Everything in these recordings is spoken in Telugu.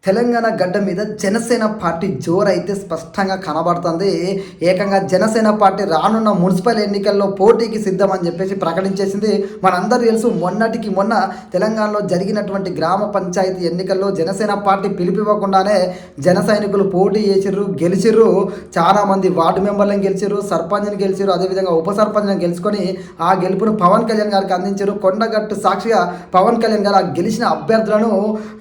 తెలంగాణ గడ్డ మీద జనసేన పార్టీ జోరైతే స్పష్టంగా కనబడుతుంది. ఏకంగా జనసేన పార్టీ రానున్న మున్సిపల్ ఎన్నికల్లో పోటీకి సిద్ధమని చెప్పేసి ప్రకటించేసింది. మనందరూ తెలుసు, మొన్నటికి మొన్న తెలంగాణలో జరిగినటువంటి గ్రామ పంచాయతీ ఎన్నికల్లో జనసేన పార్టీ పిలిపివ్వకుండానే జన సైనికులు పోటీ చేసిర్రు, గెలిచిర్రు. చాలామంది వార్డు మెంబర్లను గెలిచిర్రు, సర్పంచ్ని గెలిచిర్రు, అదేవిధంగా ఉప సర్పంచ్ని గెలుచుకొని ఆ గెలుపును పవన్ కళ్యాణ్ గారికి అందించారు. కొండగట్టు సాక్షిగా పవన్ కళ్యాణ్ గారు ఆ గెలిచిన అభ్యర్థులను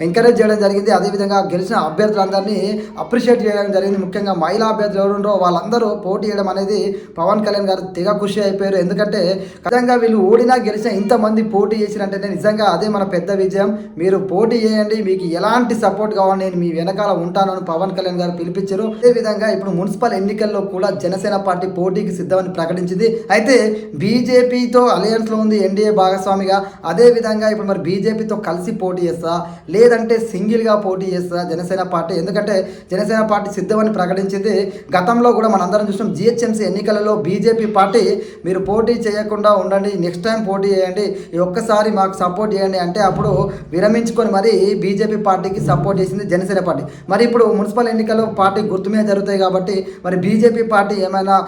ఎంకరేజ్ చేయడం జరిగింది. అదేవిధంగా గెలిచిన అభ్యర్థులందరినీ అప్రిషియేట్ చేయడం జరిగింది. ముఖ్యంగా మహిళా అభ్యర్థులు ఎవరుండో వాళ్ళందరూ పోటీ చేయడం అనేది పవన్ కళ్యాణ్ గారు తెగ ఖుషి అయిపోయారు. ఎందుకంటే ఖచ్చితంగా వీళ్ళు ఓడినా గెలిచిన ఇంతమంది పోటీ చేసినంటే నిజంగా అదే మన పెద్ద విజయం. మీరు పోటీ చేయండి, మీకు ఎలాంటి సపోర్ట్ కావాలి, నేను మీ వెనకాల ఉంటానని పవన్ కళ్యాణ్ గారు పిలిపించారు. అదేవిధంగా ఇప్పుడు మున్సిపల్ ఎన్నికల్లో కూడా జనసేన పార్టీ పోటీకి సిద్ధమని ప్రకటించింది. అయితే బీజేపీతో అలయన్స్లో ఉంది ఎన్డీఏ భాగస్వామిగా. అదేవిధంగా ఇప్పుడు మరి బీజేపీతో కలిసి పోటీ చేస్తా, లేదంటే సింగిల్గా పోటీ చేస్తా జనసేన పార్టీ. ఎందుకంటే జనసేన పార్టీ సిద్ధమని ప్రకటించింది. గతంలో కూడా మనందరం చూసాం, జిహెచ్ఎంసీ ఎన్నికలలో బీజేపీ పార్టీ మీరు పోటీ చేయకుండా ఉండండి, నెక్స్ట్ టైం పోటీ చేయండి, ఈ ఒక్కసారి మాకు సపోర్ట్ చేయండి అంటే అప్పుడు విరమించుకొని మరి బీజేపీ పార్టీకి సపోర్ట్ చేసింది జనసేన పార్టీ. మరి ఇప్పుడు మున్సిపల్ ఎన్నికల్లో పార్టీ గుర్తు మీద జరుగుతాయి కాబట్టి మరి బీజేపీ పార్టీ ఏమైనా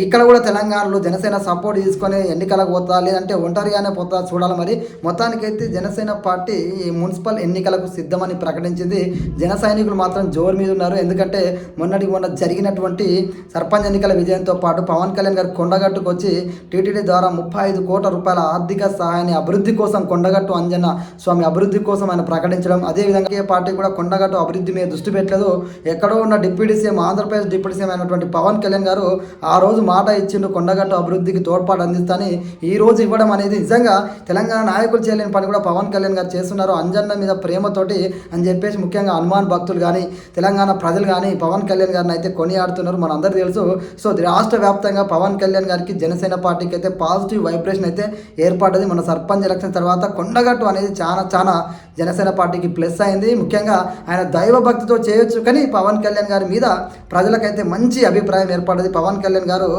ఇక్కడ కూడా తెలంగాణలో జనసేన సపోర్ట్ తీసుకొని ఎన్నికలకు పోతా, లేదంటే ఒంటరిగానే పోతా చూడాలి. మరి మొత్తానికైతే జనసేన పార్టీ ఈ మున్సిపల్ ఎన్నికలకు సిద్ధమని ప్రకటించింది. జన సైనికులు మాత్రం జోరు మీద ఉన్నారు. ఎందుకంటే మొన్న జరిగినటువంటి సర్పంచ్ ఎన్నికల విజయంతో పాటు పవన్ కళ్యాణ్ గారు కొండగట్టుకు వచ్చి టీటీడీ ద్వారా 35 కోట్ల రూపాయల ఆర్థిక సహాయాన్ని అభివృద్ధి కోసం, కొండగట్టు అంజన్న స్వామి అభివృద్ధి కోసం ఆయన ప్రకటించడం. అదేవిధంగా ఏ పార్టీ కూడా కొండగట్టు అభివృద్ధి మీద దృష్టి పెట్టలేదు. ఎక్కడో ఉన్న deputy CM, Andhra Pradesh deputy CM అయినటువంటి పవన్ కళ్యాణ్ గారు ఆ రోజు మాట ఇచ్చిండు, కొండగట్టు అభివృద్ధికి తోడ్పాటు అందిస్తాని. ఈ రోజు ఇవ్వడం అనేది నిజంగా తెలంగాణ నాయకులు చేయలేని పని కూడా పవన్ కళ్యాణ్ గారు చేస్తున్నారు. అంజన్న మీద ప్రేమతోటి అని చెప్పేసి ముఖ్యంగా హనుమాన్ భక్తులు కానీ తెలంగాణ ప్రజలు కానీ పవన్ కళ్యాణ్ గారిని అయితే కొనియాడుతున్నారు. మనందరూ తెలుసు. సో రాష్ట్ర వ్యాప్తంగా పవన్ కళ్యాణ్ గారికి జనసేన పార్టీకి అయితే పాజిటివ్ వైబ్రేషన్ అయితే ఏర్పడ్డది. మన సర్పంచ్ ఎలక్షన్ తర్వాత కొండగట్టు అనేది చాలా జనసేన పార్టీకి ప్లస్ అయింది. ముఖ్యంగా ఆయన దైవ భక్తితో చేయొచ్చు, కానీ పవన్ కళ్యాణ్ గారి మీద ప్రజలకైతే మంచి అభిప్రాయం ఏర్పడ్డది. పవన్ కళ్యాణ్ గారు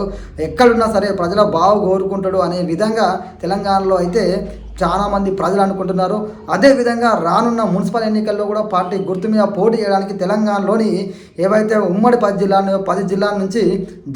ఎక్కడున్నా సరే ప్రజల బాగు కోరుకుంటాడు అనే విధంగా తెలంగాణలో అయితే చాలామంది ప్రజలు అనుకుంటున్నారు. అదేవిధంగా రానున్న మున్సిపల్ ఎన్నికల్లో కూడా పార్టీ గుర్తు మీద పోటీ చేయడానికి తెలంగాణలోని ఏవైతే ఉమ్మడి 10 జిల్లాల నుంచి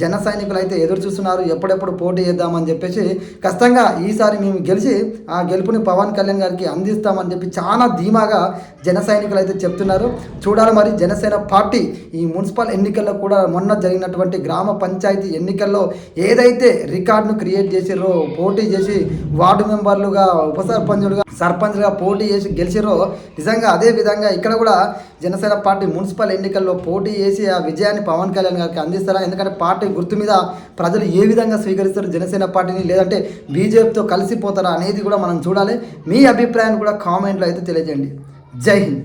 జన సైనికులు అయితే ఎదురు చూస్తున్నారు. ఎప్పుడెప్పుడు పోటీ చేద్దామని చెప్పేసి ఖచ్చితంగా ఈసారి మేము గెలిచి ఆ గెలుపుని పవన్ కళ్యాణ్ గారికి అందిస్తామని చెప్పి చాలా ధీమాగా జన సైనికులు అయితే చెప్తున్నారు. చూడాలి మరి జనసేన పార్టీ ఈ మున్సిపల్ ఎన్నికల్లో కూడా మొన్న జరిగినటువంటి గ్రామ పంచాయతీ ఎన్నికల్లో ఏదైతే రికార్డును క్రియేట్ చేసిర్రో, పోటీ చేసి వార్డు మెంబర్లుగా, ఉప సర్పంచ్గా పోటీ చేసి గెలిచిరో, నిజంగా అదే విధంగా ఇక్కడ కూడా జనసేన పార్టీ మున్సిపల్ ఎన్నికల్లో పోటీ చేసి ఆ విజయాన్ని పవన్ కళ్యాణ్ గారికి అందిస్తారా? ఎందుకంటే పార్టీ గుర్తు మీద ప్రజలు ఏ విధంగా స్వీకరిస్తారు జనసేన పార్టీని, లేదంటే బీజేపీతో కలిసిపోతారా అనేది కూడా మనం చూడాలి. మీ అభిప్రాయాన్ని కూడా కామెంట్లో అయితే తెలియజేయండి. జై హింద్.